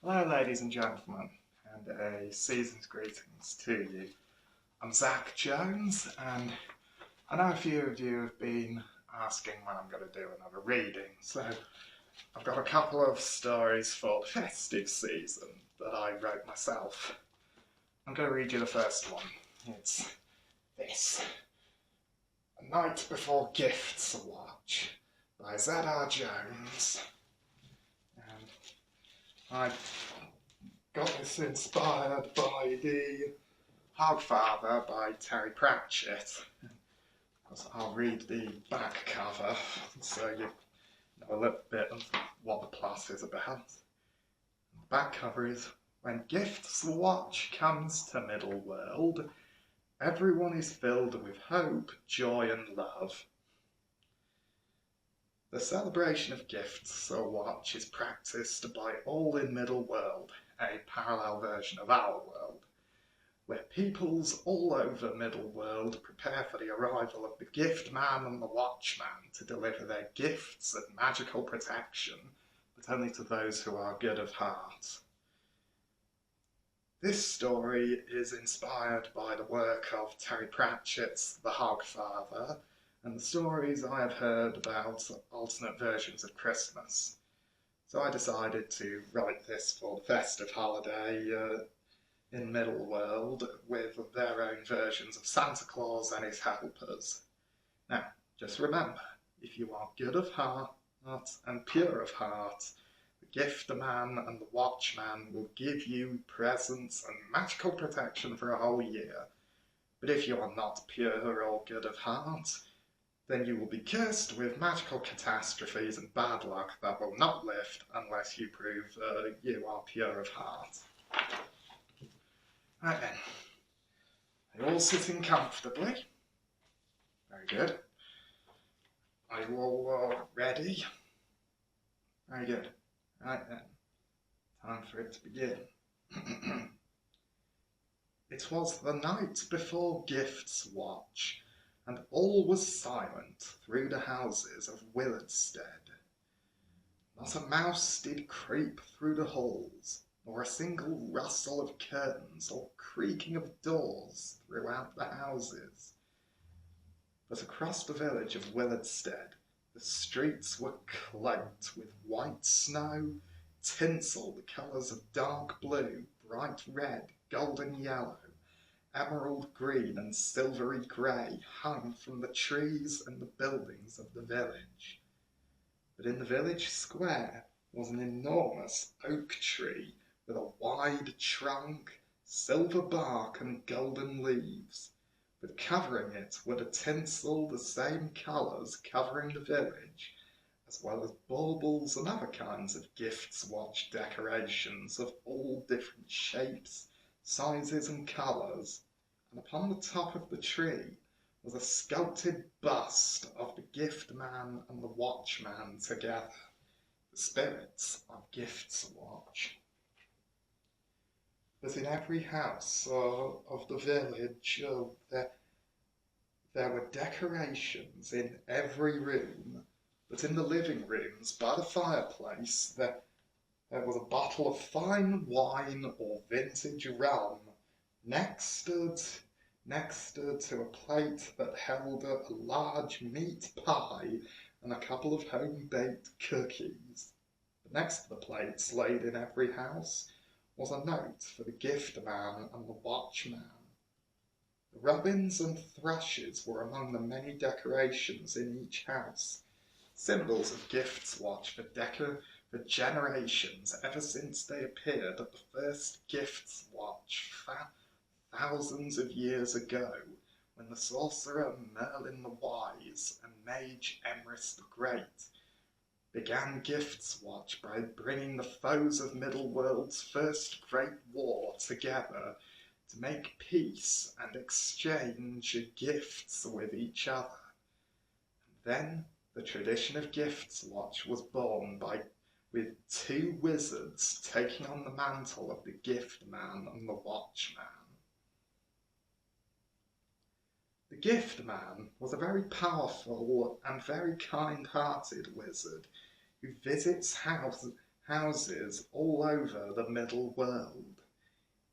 Hello ladies and gentlemen, and a season's greetings to you. I'm Zach Jones, and I know a few of you have been asking when I'm going to do another reading, so I've got a couple of stories for the festive season that I wrote myself. I'm going to read you the first one. It's this. A Night Before Giftswatch by Z.R. Jones. And I got this inspired by the Hogfather by Terry Pratchett. I'll read the back cover so you know a little bit of what the plot is about. The back cover is, when Giftswatch comes to Middle-world, everyone is filled with hope, joy and love. The celebration of Giftswatch is practiced by all in Middle-world, a parallel version of our world, where peoples all over Middle-world prepare for the arrival of the Giftman and the Watchman to deliver their gifts and magical protection, but only to those who are good of heart. This story is inspired by the work of Terry Pratchett's The Hogfather, and the stories I have heard about alternate versions of Christmas. So I decided to write this for the festive holiday in Middle-world with their own versions of Santa Claus and his helpers. Now, just remember, if you are good of heart and pure of heart, the Giftman and the Watchman will give you presents and magical protection for a whole year. But if you are not pure or good of heart, then you will be cursed with magical catastrophes and bad luck that will not lift unless you prove you are pure of heart. Right then, are you all sitting comfortably? Very good. Are you all ready? Very good. Right then, time for it to begin. It was the night before Giftswatch, and all was silent through the houses of Willardstead. Not a mouse did creep through the halls, nor a single rustle of curtains or creaking of doors throughout the houses. But across the village of Willardstead, the streets were cloaked with white snow, tinsel the colours of dark blue, bright red, golden yellow, emerald green and silvery grey hung from the trees and the buildings of the village. But in the village square was an enormous oak tree with a wide trunk, silver bark and golden leaves, but covering it were the tinsel the same colours covering the village, as well as baubles and other kinds of Giftswatch decorations of all different shapes, sizes and colours, and upon the top of the tree was a sculpted bust of the Giftman and the Watchman together, the spirits of Giftswatch. But in every house of the village there were decorations in every room, but in the living rooms by the fireplace there was a bottle of fine wine or vintage rum next to a plate that held a large meat pie and a couple of home-baked cookies. But next to the plates laid in every house was a note for the Giftman and the Watchman. The robins and thrushes were among the many decorations in each house, symbols of Giftswatch for generations ever since they appeared at the first Giftswatch thousands of years ago, when the sorcerer Merlin the Wise and mage Emrys the Great began Giftswatch by bringing the foes of Middle-world's first great war together to make peace and exchange gifts with each other. And then the tradition of Giftswatch was born with two wizards taking on the mantle of the Giftman and the Watchman. The Giftman was a very powerful and very kind-hearted wizard who visits houses all over the middle world.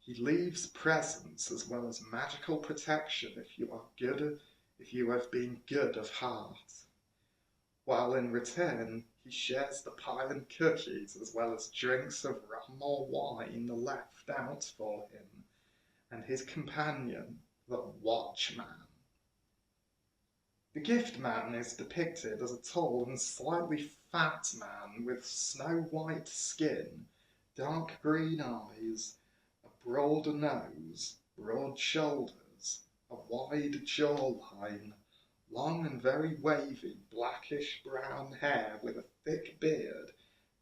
He leaves presents as well as magical protection if you have been good of heart. While in return, he shares the pie and cookies as well as drinks of rum or wine left out for him and his companion, the Watchman. The Giftman is depicted as a tall and slightly fat man with snow-white skin, dark green eyes, a broad nose, broad shoulders, a wide jawline, long and very wavy blackish-brown hair with a thick beard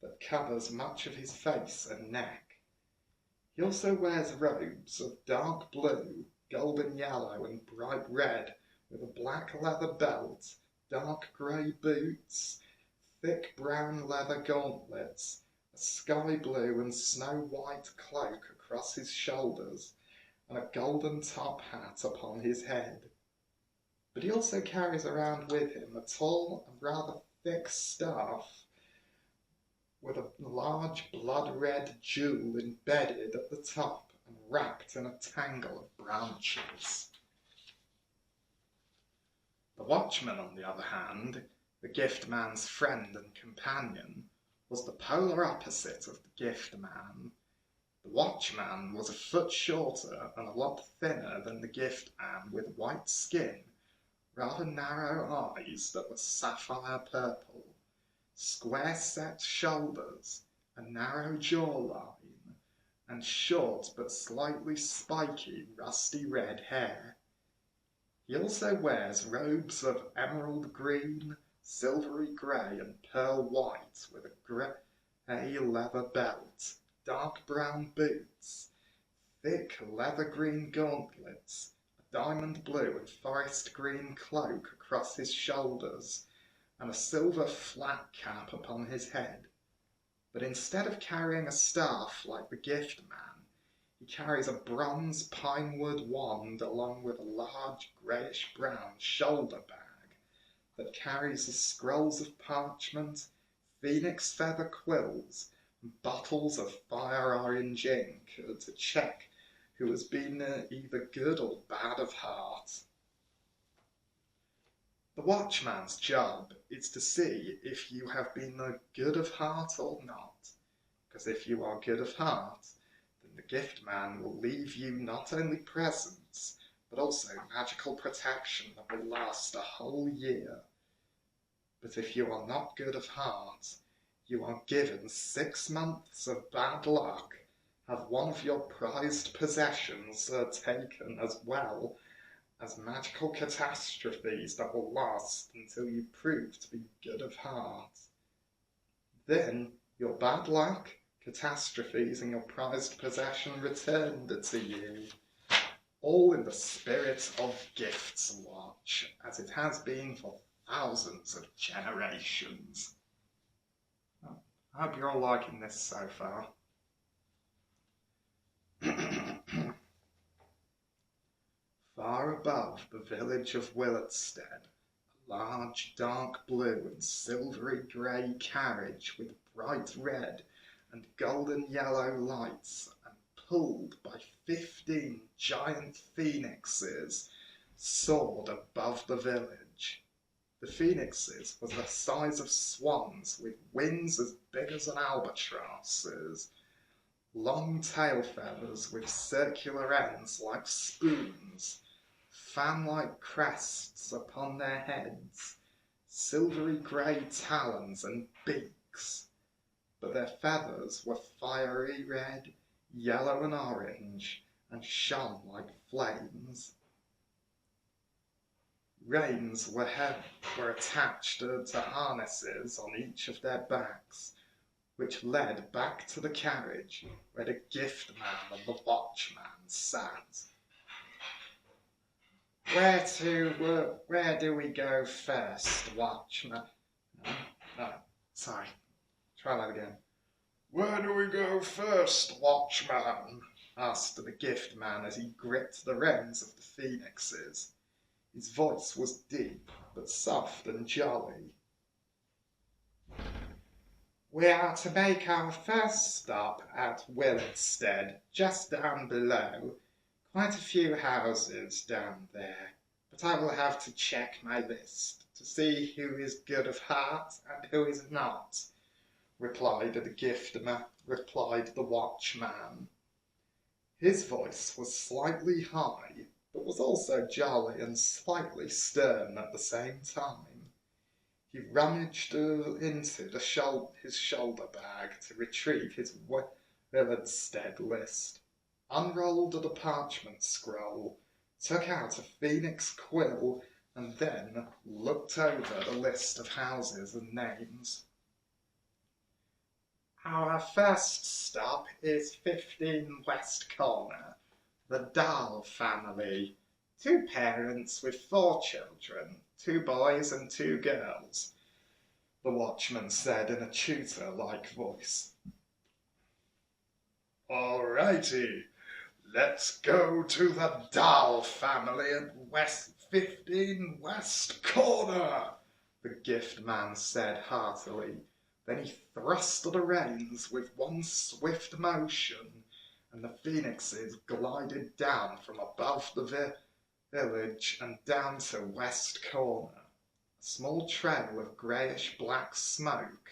that covers much of his face and neck. He also wears robes of dark blue, golden yellow and bright red with a black leather belt, dark grey boots, thick brown leather gauntlets, a sky blue and snow-white cloak across his shoulders, and a golden top hat upon his head. But he also carries around with him a tall and rather thick staff with a large blood-red jewel embedded at the top and wrapped in a tangle of branches. The Watchman, on the other hand, the Giftman's friend and companion, was the polar opposite of the Giftman. The Watchman was a foot shorter and a lot thinner than the Giftman, with white skin, rather narrow eyes that were sapphire purple, square-set shoulders, a narrow jawline, and short but slightly spiky rusty red hair. He also wears robes of emerald green, silvery grey and pearl white with a grey leather belt, dark brown boots, thick leather green gauntlets, a diamond blue and forest green cloak across his shoulders, and a silver flat cap upon his head. But instead of carrying a staff like the Giftman, he carries a bronze pinewood wand along with a large greyish-brown shoulder bag that carries the scrolls of parchment, phoenix feather quills, and bottles of fire orange ink to check who has been either good or bad of heart. The Watchman's job is to see if you have been good of heart or not, because if you are good of heart, the Giftman will leave you not only presents, but also magical protection that will last a whole year. But if you are not good of heart, you are given 6 months of bad luck, have one of your prized possessions taken, as well as magical catastrophes that will last until you prove to be good of heart. Then your bad luck, catastrophes and your prized possession returned to you, all in the spirit of Giftswatch, as it has been for thousands of generations. I hope you're all liking this so far. Far above the village of Willardstead, a large dark blue and silvery grey carriage with bright red and golden yellow lights and pulled by 15 giant phoenixes soared above the village. The phoenixes were the size of swans with wings as big as an albatross's, long tail feathers with circular ends like spoons, fan-like crests upon their heads, silvery grey talons and beaks, but their feathers were fiery red, yellow and orange, and shone like flames. Reins were attached to harnesses on each of their backs, which led back to the carriage where the Giftman and the Watchman sat. Where do we go first, Watchman? No, sorry. Try that again. Where do we go first, Watchman? Asked the Giftman as he gripped the reins of the phoenixes. His voice was deep, but soft and jolly. We are to make our first stop at Willardstead, just down below. Quite a few houses down there, but I will have to check my list to see who is good of heart and who is not, replied the Watchman. His voice was slightly high, but was also jolly and slightly stern at the same time. He rummaged into his shoulder bag to retrieve his Willardstead list, unrolled the parchment scroll, took out a phoenix quill, and then looked over the list of houses and names. Our first stop is 15 West Corner, the Dahl family. 2 parents with 4 children, 2 boys and 2 girls, the Watchman said in a tutor-like voice. All righty, let's go to the Dahl family at 15 West Corner, the Giftman said heartily. Then he thrust the reins with one swift motion, and the phoenixes glided down from above the village and down to West Corner, a small trail of greyish-black smoke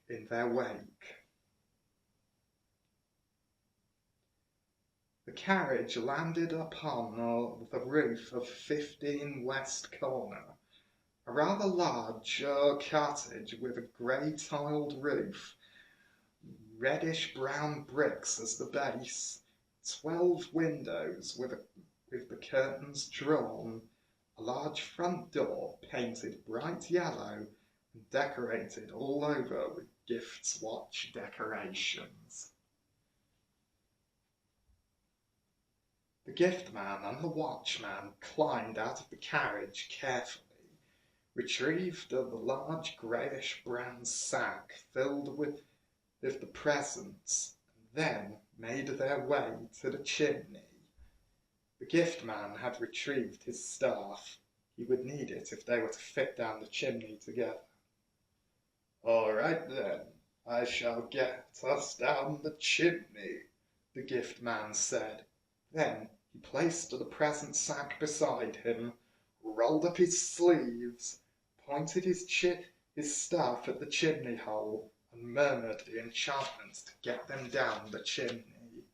in their wake. The carriage landed upon the roof of 15 West Corner, a rather large cottage with a grey-tiled roof, reddish-brown bricks as the base, 12 windows with the curtains drawn, a large front door painted bright yellow and decorated all over with Giftswatch decorations. The Giftman and the Watchman climbed out of the carriage carefully, retrieved the large greyish-brown sack filled with the presents, and then made their way to the chimney. The Giftman had retrieved his staff. He would need it if they were to fit down the chimney together. All right then, I shall get us down the chimney, the Giftman said. Then he placed the present sack beside him, rolled up his sleeves, pointed his staff at the chimney hole, and murmured the enchantment to get them down the chimney.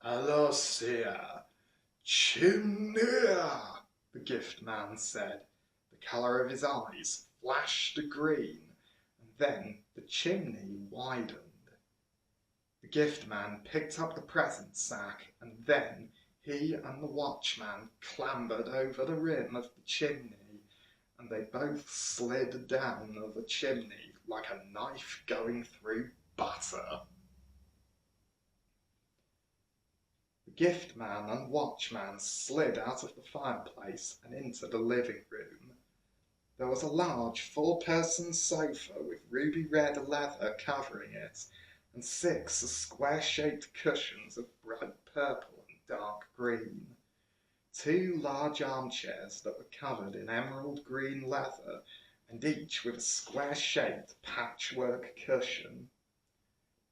Alosia, chimney, the Giftman said. The colour of his eyes flashed green, and then the chimney widened. The Giftman picked up the present sack, and then he and the Watchman clambered over the rim of the chimney, and they both slid down the chimney like a knife going through butter. The Giftman and Watchman slid out of the fireplace and into the living room. There was a large 4-person sofa with ruby red leather covering it, and 6 square-shaped cushions of bright purple and dark green. 2 large armchairs that were covered in emerald green leather, and each with a square-shaped patchwork cushion.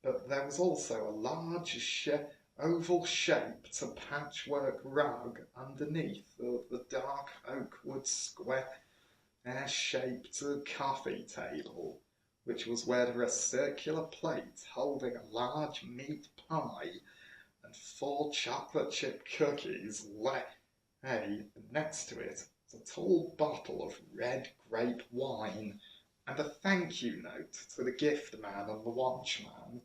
But there was also a large oval-shaped patchwork rug underneath the dark oak wood square-shaped coffee table, which was where a circular plate holding a large meat pie and 4 chocolate chip cookies lay, and next to it was a tall bottle of red grape wine and a thank you note to the Giftman and the Watchman.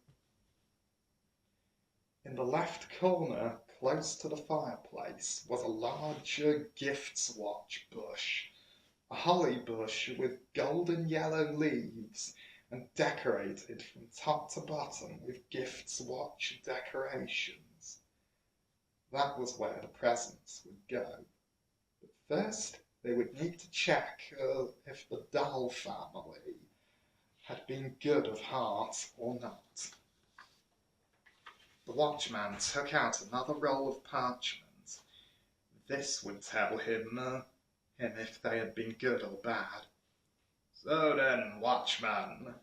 In the left corner, close to the fireplace, was a large Giftswatch bush, a holly bush with golden yellow leaves and decorated from top to bottom with Giftswatch decorations. That was where the presents would go. But first, they would need to check if the Dahl family had been good of heart or not. The Watchman took out another roll of parchment. This would tell him if they had been good or bad. So then, Watchman,